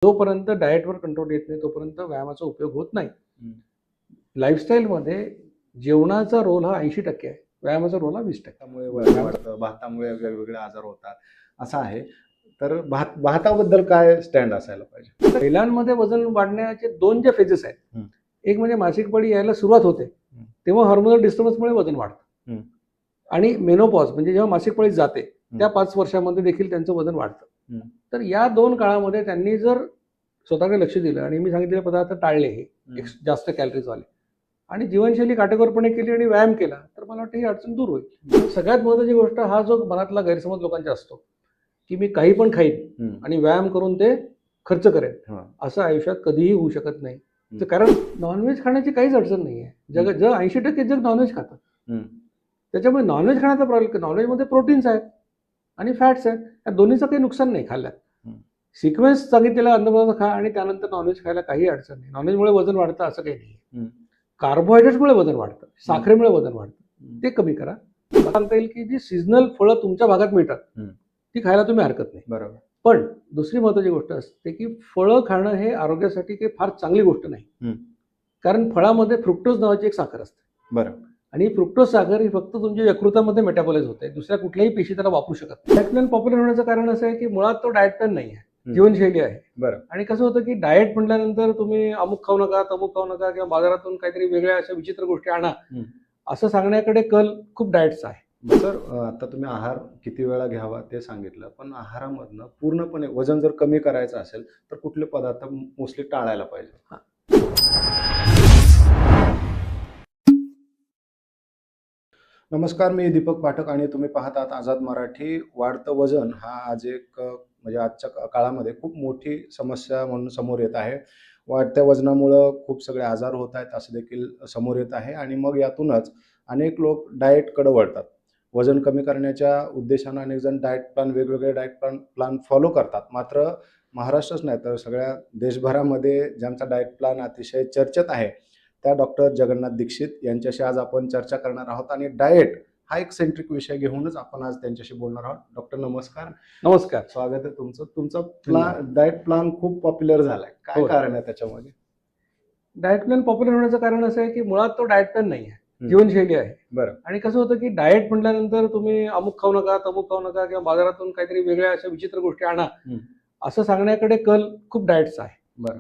जोपर्यंत डाएटवर कंट्रोल येत नाही तोपर्यंत व्यायामाचा उपयोग होत नाही. लाईफस्टाईलमध्ये जेवणाचा रोल हा 80% आहे, व्यायामाचा रोल हा 20%. त्यामुळे वजन वाढतं, भातामुळे वेगवेगळे आजार होतात असं आहे. तर भाताबद्दल काय स्टँड असायला पाहिजे? महिलांमध्ये वजन वाढण्याचे 2 जे फेजेस आहेत, एक म्हणजे मासिक पाळी यायला सुरुवात होते तेव्हा हार्मोनल डिस्टर्बन्समुळे वजन वाढतं, आणि मेनोपॉज म्हणजे जेव्हा मासिक पाळी जाते त्या 5 वर्षामध्ये देखील त्यांचं वजन वाढतं. तर या 2 काळामध्ये त्यांनी जर स्वतःकडे लक्ष दिलं आणि मी सांगितलेले पदार्थ टाळले, हे जास्त कॅलरीजवाले, आणि जीवनशैली काटेकोरपणे केली आणि व्यायाम केला, तर मला वाटतं ही अडचण दूर होईल. सगळ्यात महत्त्वाची गोष्ट, हा जो मनातला गैरसमज लोकांचा असतो की मी काही पण खाईन आणि व्यायाम करून ते खर्च करेन, असं आयुष्यात कधीही होऊ शकत नाही. कारण नॉनव्हेज खाण्याची काहीच अडचण नाही आहे. जग 80% जग नॉनव्हेज खातं. त्याच्यामुळे नॉनव्हेज खाण्याचा प्रॉब्लेम, नॉनव्हेजमध्ये प्रोटीन्स आहेत आणि फॅट्स आहेत, या दोन्हीचं काही नुकसान नाही खाल्ल्यात. सिक्वेन्स सांगितलेला अन्नपदार्थ खा आणि त्यानंतर नॉनव्हेज खायला काही अडचण नाही. नॉनव्हेजमुळे वजन वाढतं असं काही नाही. कार्बोहायड्रेट्समुळे वजन वाढतं, साखरेमुळे वजन वाढतं, ते कमी करा. सांगता येईल की जी सीझनल फळं तुमच्या भागात मिळतात ती खायला तुम्ही हरकत नाही. बरोबर. पण दुसरी महत्त्वाची गोष्ट असते की फळं खाणं हे आरोग्यासाठी काही फार चांगली गोष्ट नाही. कारण फळामध्ये फ्रुक्टोज नावाची एक साखर असते. बरोबर. आणि फ्रुक्टोज साखर ही फक्त तुमच्या यकृतामध्ये मेटाबॉलाइज होते, दुसऱ्या कुठल्याही पेशी त्याला वापरू शकत नाही. डाएट प्लॅन पॉप्युलर होण्याचं कारण असं आहे की मुळात तो डाएट प्लॅन नाही आहे, जीवनशैली आहे. बरं. आणि कसं होतं की डाएट म्हटल्यानंतर तुम्ही अमुक खाऊ नका, तमुक खाऊ नका, किंवा बाजारातून काहीतरी वेगळ्या अशा विचित्र गोष्टी आणा, असं सांगण्याकडे कल खूप डाएटचा आहे. सर, आता तुम्ही आहार किती वेळा घ्यावा ते सांगितलं, पण आहारामधनं पूर्णपणे वजन जर कमी करायचं असेल तर कुठले पदार्थ मोस्टली टाळायला पाहिजे? नमस्कार, मी दीपक पाठक आणि तुम्ही पाहत आहात आझाद मराठी. वाढतं वजन हा आज एक म्हणजे आजच्या काळामध्ये खूप मोठी समस्या म्हणून समोर येत आहे. वाढत्या वजनामुळं खूप सगळे आजार होत आहेत असं देखील समोर येत आहे, आणि मग यातूनच अनेक लोक डाएटकडे वळतात. वजन कमी करण्याच्या उद्देशानं अनेक जण वेगवेगळे डाएट प्लॅन फॉलो करतात. मात्र महाराष्ट्रच नाही तर सगळ्या देशभरामध्ये ज्यांचा डाएट प्लॅन अतिशय चर्चेत आहे त्या डॉक्टर जगन्नाथ दीक्षित यांच्याशी आज आपण चर्चा करणार आहोत, आणि डाएट हा एक सेंट्रिक विषय घेऊनच आपण आज त्यांच्याशी बोलणार आहोत. डॉक्टर नमस्कार. नमस्कार, स्वागत आहे तुमचं. तुमचा डाएट प्लॅन खूप पॉप्युलर झालाय, काय कारण आहे त्याच्यामध्ये? डाएट प्लॅन पॉप्युलर होण्याचं कारण असं आहे की मुळात तो डाएट प्लॅन नाही आहे, जीवनशैली आहे. बरं. आणि कसं होतं की डाएट म्हटल्यानंतर तुम्ही अमुक खाऊ नका, तमुक खाऊ नका, किंवा बाजारातून काहीतरी वेगळ्या अशा विचित्र गोष्टी आणा, असं सांगण्याकडे कल खूप डाएटचा आहे. बरं.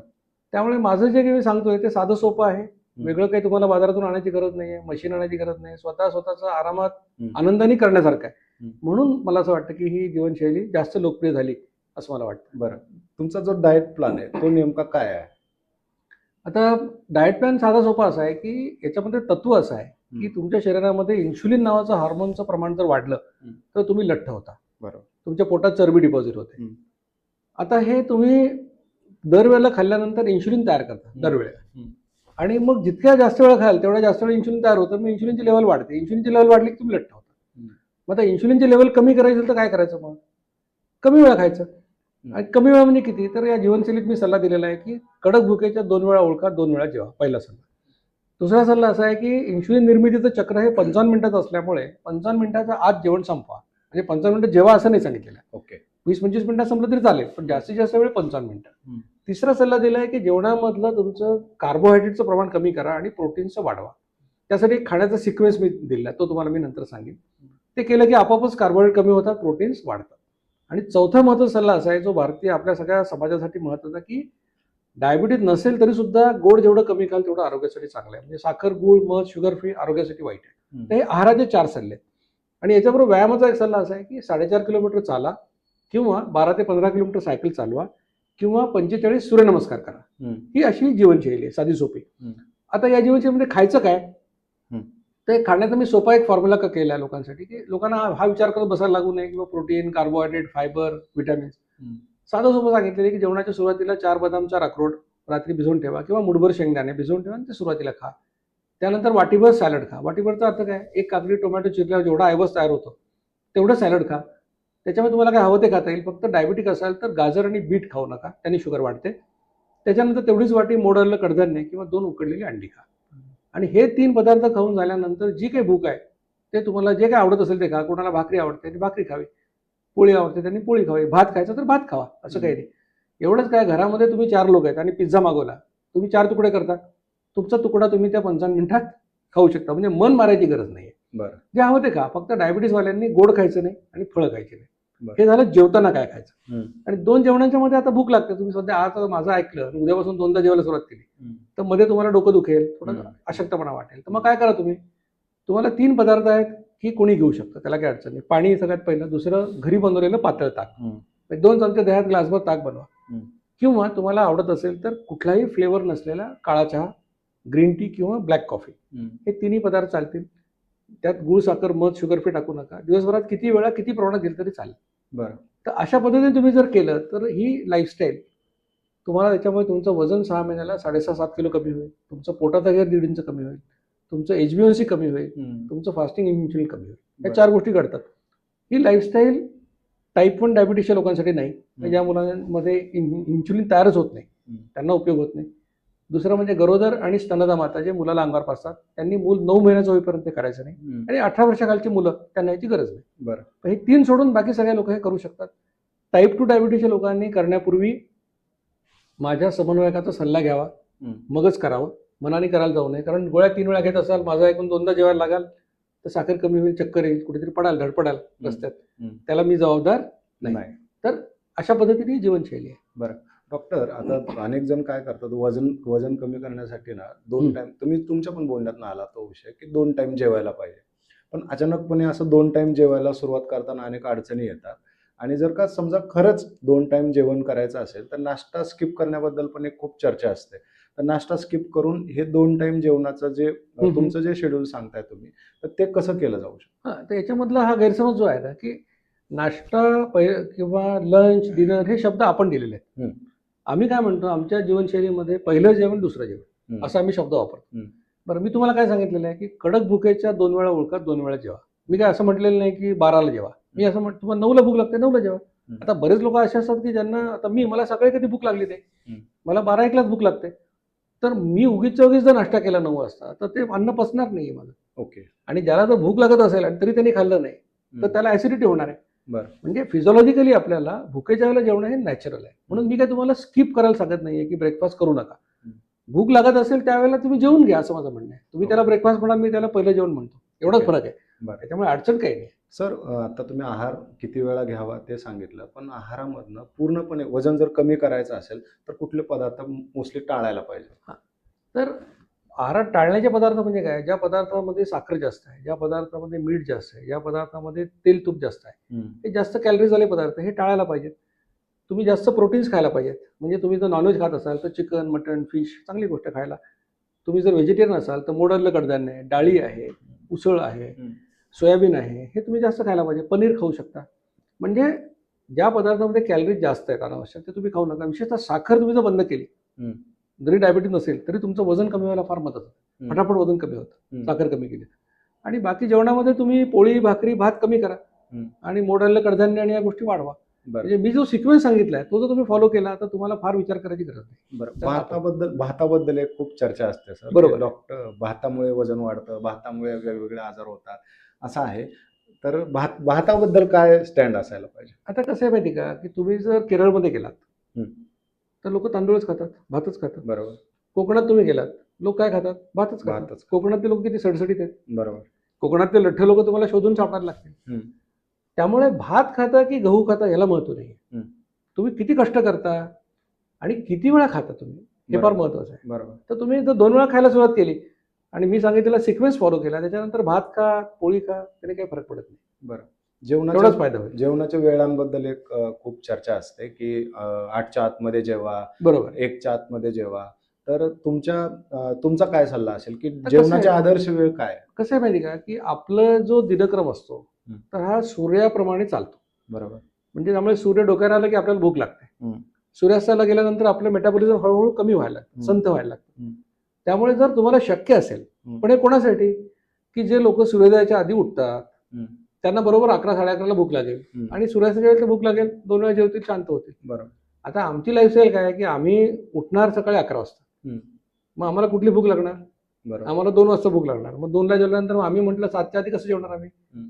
त्यामुळे माझं जे काही मी सांगतोय ते साधं सोपं आहे. वेगळं काही तुम्हाला बाजारातून आणायची गरज नाहीये, मशीन आणायची गरज नाही, स्वतःचा आरामात आनंदाने करण्यासारखं आहे. म्हणून मला असं वाटतं की ही जीवनशैली जास्त लोकप्रिय झाली असं मला वाटतं. बरं, तुमचा जो डाएट प्लॅन आहे तो नेमका काय आहे? आता डाएट प्लॅन साधा सोपा असा आहे की याच्यामध्ये तत्व असं आहे की तुमच्या शरीरामध्ये इन्शुलिन नावाचं हार्मोनचं प्रमाण जर वाढलं तर तुम्ही लठ्ठ होता. बरोबर. तुमच्या पोटात चरबी डिपॉझिट होते. आता हे तुम्ही दरवेळेला खाल्ल्यानंतर इन्शुलिन तयार करता दरवेळेला, आणि मग जितक्या जास्त वेळा खाल तेवढ्या जास्त वेळा इन्शुलिन तयार होतं, मग इन्शुलिनची लेवल वाढते. इन्शुलिनची लेवल वाढली की तुम्ही लठ्ठ होता. मग आता इन्शुलिनची लेवल कमी करायची तर काय करायचं? मग कमी वेळा खायचं. आणि कमी वेळा म्हणजे किती? तर या जीवनशैलीत मी सल्ला दिलेला आहे की कडक भुकेच्या 2 वेळा ओळखा, 2 वेळा जेवा, पहिला सल्ला. दुसरा सल्ला असा आहे की इन्शुलिन निर्मितीचं चक्र हे 55 मिनिटाचं असल्यामुळे 55 मिनिटाच्या आत जेवण संपवा. म्हणजे 55 मिनिटं जेवा असं नाही सांगितलेलं आहे. ओके. 20-25 मिनिटात संपलं तरी चालेल, पण जास्तीत जास्त वेळ 55 मिनिटं. तिसरा सल्ला दिला आहे की जेवणामधलं तुमचं कार्बोहायड्रेटचं प्रमाण कमी करा आणि प्रोटीनचं वाढवा. त्यासाठी खाण्याचा सिक्वेन्स मी दिला, तो तुम्हाला मी नंतर सांगेन. ते केलं की आपोआपच कार्बोहायड्रेट कमी होतात, प्रोटीन्स वाढतात. आणि चौथा महत्त्वाचा सल्ला असा आहे जो भारतीय आपल्या सगळ्या समाजासाठी महत्त्वाचा, की डायबिटीज नसेल तरी सुद्धा गोड जेवढं कमी खाल तेवढं आरोग्यासाठी चांगलं आहे. म्हणजे साखर, गूळ, मध, शुगर फ्री आरोग्यासाठी वाईट आहे. तर हे आहाराचे 4 सल्ले आहेत. आणि याच्याबरोबर व्यायामाचा एक सल्ला असा आहे की 4.5 किलोमीटर चाला, किंवा 12 ते 15 किलोमीटर सायकल चालवा, किंवा 45 सूर्यनमस्कार करा. ही अशी जीवनशैली आहे, साधी सोपी. आता या जीवनशैलीमध्ये खायचं काय? ते खाण्याचा मी सोपा एक फॉर्म्युला केला आहे लोकांसाठी, की लोकांना हा विचार करत बसायला लागू नये किंवा प्रोटीन, कार्बोहायड्रेट, फायबर, विटॅमिन्स. साधं सोपं सांगितलेलं की जेवणाच्या सुरुवातीला 4 बदाम, 4 अक्रोड रात्री भिजवून ठेवा, किंवा मुठभर शेंगदाणे भिजवून ठेवा आणि ते सुरुवातीला खा. त्यानंतर वाटीभर सॅलड खा. वाटीभरचा अर्थ काय? एक काकडी टोमॅटो चिरल्यावर जेवढा आयबस तयार होतो तेवढं सॅलड खा. त्याच्यामध्ये तुम्हाला काय हवं ते खाता येईल. फक्त डायबिटिक असाल तर गाजर आणि बीट खाऊ नका, त्यांनी शुगर वाढते. त्याच्यानंतर तेवढीच वाटी मोड आलेलं कडधान्य किंवा 2 उकडलेली अंडी खा. आणि हे 3 पदार्थ खाऊन झाल्यानंतर जी काही भूक आहे ते तुम्हाला जे काही आवडत असेल ते खा. कोणाला भाकरी आवडते त्यांनी भाकरी खावी, पोळी आवडते त्यांनी पोळी खावी, भात खायचा तर भात खावा, असं काही नाही. एवढंच काय, घरामध्ये तुम्ही 4 लोक आहेत आणि पिझ्झा मागवला, तुम्ही 4 तुकडे करता, तुमचा तुकडा तुम्ही त्या 55 मिनिटात खाऊ शकता. म्हणजे मन मारायची गरज नाही. बरं. जे हवं ते खा, फक्त डायबिटीसवाल्यांनी गोड खायचं नाही आणि फळं खायची नाही. बरं. हे झालं जेवताना काय खायचं. हं. आणि 2 जेवणांच्या मध्ये आता भूक लागते. तुम्ही सध्या आज माझं ऐकलं आणि उद्यापासून 2दा जेवायला सुरुवात केली तर मध्ये तुम्हाला डोकं दुखेल, थोडं अशक्तपणा वाटेल. तर मग काय करा तुम्ही, तुम्हाला 3 पदार्थ आहेत की कोणी घेऊ शकतं, त्याला काही अडचण नाही. पाणी सगळ्यात पहिलं, दुसरं घरी बनवलेलं पातळ ताक, 2 चमचे दह्यात ग्लासभर ताक बनवा. किंवा तुम्हाला आवडत असेल तर कुठलाही फ्लेवर नसलेला काळा चहा, ग्रीन टी किंवा ब्लॅक कॉफी, हे तिन्ही पदार्थ चालतील. त्यात गुळ, साखर, मध, शुगर फ्री टाकू नका. दिवसभरात किती वेळा किती प्रमाणात घेतलं तरी चालेल. बरं. तर अशा पद्धतीने तुम्ही जर केलं तर ही लाईफस्टाईल तुम्हाला, त्याच्यामुळे तुमचं वजन 6 महिन्याला 6.5-7 किलो कमी होईल, तुमचं पोटाचा घेर 1.5 इंच कमी होईल, तुमचं HbA1c कमी होईल, तुमचं फास्टिंग इन्शुलिन कमी होईल. या 4 गोष्टी घडतात. ही लाईफस्टाईल टाईप 1 डायबिटीसच्या लोकांसाठी नाही, ज्या मुलांमध्ये इन्शुलिन तयारच होत नाही, त्यांना उपयोग होत नाही. दुसरं म्हणजे गरोदर आणि स्तनदा माता जे मुलाला अंगावर पासतात, त्यांनी मूल 9 महिन्याचं होईपर्यंत ते करायचं नाही. आणि 18 वर्षाखालची मुलं, त्यांना याची गरज नाही. बरं. हे 3 सोडून बाकी सगळे लोक हे करू शकतात. टाईप 2 डायबिटीसच्या लोकांनी करण्यापूर्वी माझ्या समन्वयकाचा सल्ला घ्यावा, मगच करावं. मनाने करायला जाऊ नये. कारण गोळ्या 3 वेळा घेत असाल, माझा ऐकून 2दा जेवायला लागाल तर साखर कमी होईल, चक्कर येईल, कुठेतरी पडाल, धडपडाल रस्त्यात, त्याला मी जबाबदार नाही. तर अशा पद्धतीने ही जीवनशैली आहे. बरं. डॉक्टर, आता अनेक जण काय करतात, वजन कमी करण्यासाठी ना 2 टाइम, तुम्ही तुमच्या पण बोलण्यात आला तो विषय की 2 टाइम जेवायला पाहिजे. पण अचानकपणे असं 2 टाइम जेवायला सुरुवात करताना अनेक अडचणी येतात. आणि जर का समजा खरंच 2 टाइम जेवण करायचं असेल तर नाश्ता स्किप करण्याबद्दल पण एक खूप चर्चा असते. तर नाश्ता स्किप करून हे 2 टाइम जेवणाचं जे तुमचं जे शेड्यूल सांगताय तुम्ही, तर ते कसं केलं जाऊ शकतं? हां, तर याच्यामधला हा गैरसमज जो आहे ना, की नाश्ता किंवा लंच, डिनर हे शब्द आपण दिलेले आहेत. आम्ही काय म्हणतो, आमच्या जीवनशैलीमध्ये पहिलं जेवण, दुसरं जेवण, असं आम्ही शब्द वापरतो. बरं, मी तुम्हाला काय सांगितलेलं आहे की कडक भुकेच्या 2 वेळा ओळखात 2 वेळा जेवा. मी काय असं म्हटलेलं नाही की 12ला जेवा. मी असं म्हणतो, तुम्हाला 9ला भूक लागते, 9ला जेवा. आता बरेच लोक असे असतात की ज्यांना, आता मला सकाळी कधी भूक लागली नाही, मला 12-1लाच भूक लागते, तर मी उगीच जर नाश्ता केला 9 वाजता तर ते अन्न पचणार नाही मला. ओके. आणि ज्याला जर भूक लागत असेल आणि तरी त्यांनी खाल्लं नाही तर त्याला ऍसिडिटी होणार आहे. बरं. म्हणजे फिजिओलॉजिकली आपल्याला भुकेच्या वेळेला जेवण हे नॅचरल आहे. म्हणून मी काय तुम्हाला स्किप करायला सांगत नाहीये की ब्रेकफास्ट करू नका. भूक लागत असेल त्यावेळेला तुम्ही जेवून घ्या, असं माझं म्हणणं आहे. तुम्ही त्याला ब्रेकफास्ट म्हणा, मी त्याला पहिलं जेवण म्हणतो, एवढाच फरक आहे. त्याच्यामुळे अडचण काही नाही. सर, आता तुम्ही आहार किती वेळा घ्यावा ते सांगितलं, पण आहारामधनं पूर्णपणे वजन जर कमी करायचं असेल तर कुठले पदार्थ मोस्टली टाळायला पाहिजे? तर आहारात टाळण्याचे पदार्थ म्हणजे काय, ज्या पदार्थामध्ये साखर जास्त आहे, ज्या पदार्थामध्ये मीठ जास्त आहे, ज्या पदार्थामध्ये तेल तूप जास्त आहे, हे जास्त कॅलरीज वाले पदार्थ हे टाळायला पाहिजेत. तुम्ही जास्त प्रोटीन्स खायला पाहिजेत. म्हणजे तुम्ही जर नॉनव्हेज खात असाल तर चिकन, मटण, फिश चांगली गोष्ट खायला. तुम्ही जर व्हेजिटेरियन असाल तर मोडलं कडधान्य आहे, डाळी आहे, उसळ आहे, सोयाबीन आहे, हे तुम्ही जास्त खायला पाहिजे. पनीर खाऊ शकता. म्हणजे ज्या पदार्थामध्ये कॅलरीज जास्त आहेत अनावश्यक, ते तुम्ही खाऊ नका. विशेषतः साखर तुम्ही जर बंद केली, जरी डायबिटीस नसेल तरी तुमचं वजन कमी व्हायला फार मदत होतं. फटाफट वजन कमी होतं साखर कमी केली. आणि बाकी जेवणामध्ये तुम्ही पोळी, भाकरी, भात कमी करा आणि मोडलं कडधान्य आणि या गोष्टी वाढवा. म्हणजे मी जो सिक्वेन्स सांगितलाय तो जर तुम्ही फॉलो केला तर तुम्हाला फार विचार करायची गरज नाही. बरं. भाताबद्दल एक खूप चर्चा असते सर. बरोबर. डॉक्टर, भातामुळे वजन वाढतं, भातामुळे वेगवेगळे आजार होतात, असं आहे. तर भाताबद्दल काय स्टँड असायला पाहिजे? आता कसं आहे माहिती का, की तुम्ही जर केरळमध्ये गेलात तर लोक तांदूळच खातात, भातच खातात. बरोबर. कोकणात तुम्ही गेलात, लोक काय खातात, भातच खातात. कोकणातले लोक किती सडसडीत आहेत. बरोबर. कोकणातले लठ्ठ लोक तुम्हाला शोधून सापडायला लागतील. त्यामुळे भात खाता की गहू खाता याला महत्व नाही. तुम्ही किती कष्ट करता आणि किती वेळा खाता तुम्ही, हे फार महत्वाचं आहे. बरोबर. तर तुम्ही जर 2 वेळा खायला सुरुवात केली आणि मी सांगितलेला सिक्वेन्स फॉलो केला, त्याच्यानंतर भात खा, पोळी खा, त्याने काही फरक पडत नाही. बरं. तेवढाच फायदा होईल. जेवणाच्या वेळांबद्दल एक खूप चर्चा असते की 8च्या आतमध्ये जेवा, बरोबर, 1च्या आतमध्ये जेवा. तर तुमचा काय सल्ला असेल की जेवणाची आदर्श वेळ काय? कसं आहे माहिती का, की आपला जो दिनक्रम असतो तर हा सूर्याप्रमाणे चालतो. बरोबर. म्हणजे त्यामुळे सूर्य डोक्यावर आला की आपल्याला भूक लागते. सूर्यास्ताला गेल्यानंतर आपलं मेटाबॉलिझम हळूहळू कमी व्हायला लागतं, संथ व्हायला लागतं. त्यामुळे जर तुम्हाला शक्य असेल, पण हे कोणासाठी, की जे लोक सूर्योदयाच्या आधी उठतात त्यांना बरोबर 11-11:30ला भूक लागेल आणि सूर्यास्ताच्या वेळेला भूक लागेल, 2 वेळा जेवतील, शांत होतील. बरोबर. आता आमची लाईफस्टाईल काय आहे की आम्ही उठणार सकाळी 11 वाजता, मग आम्हाला कुठली भूक लागणार, आम्हाला 2 वाजता भूक लागणार. मग 2ला जेवल्यानंतर आम्ही म्हटलं 7च्या आधी कसं जेवणार,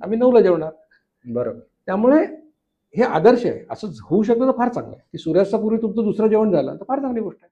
आम्ही 9ला जेवणार. बरोबर. त्यामुळे हे आदर्श आहे. असं होऊ शकतं तर फार चांगलं आहे की सूर्यास्तापूर्वी तुमचं दुसरं जेवण झालं तर फार चांगली गोष्ट आहे.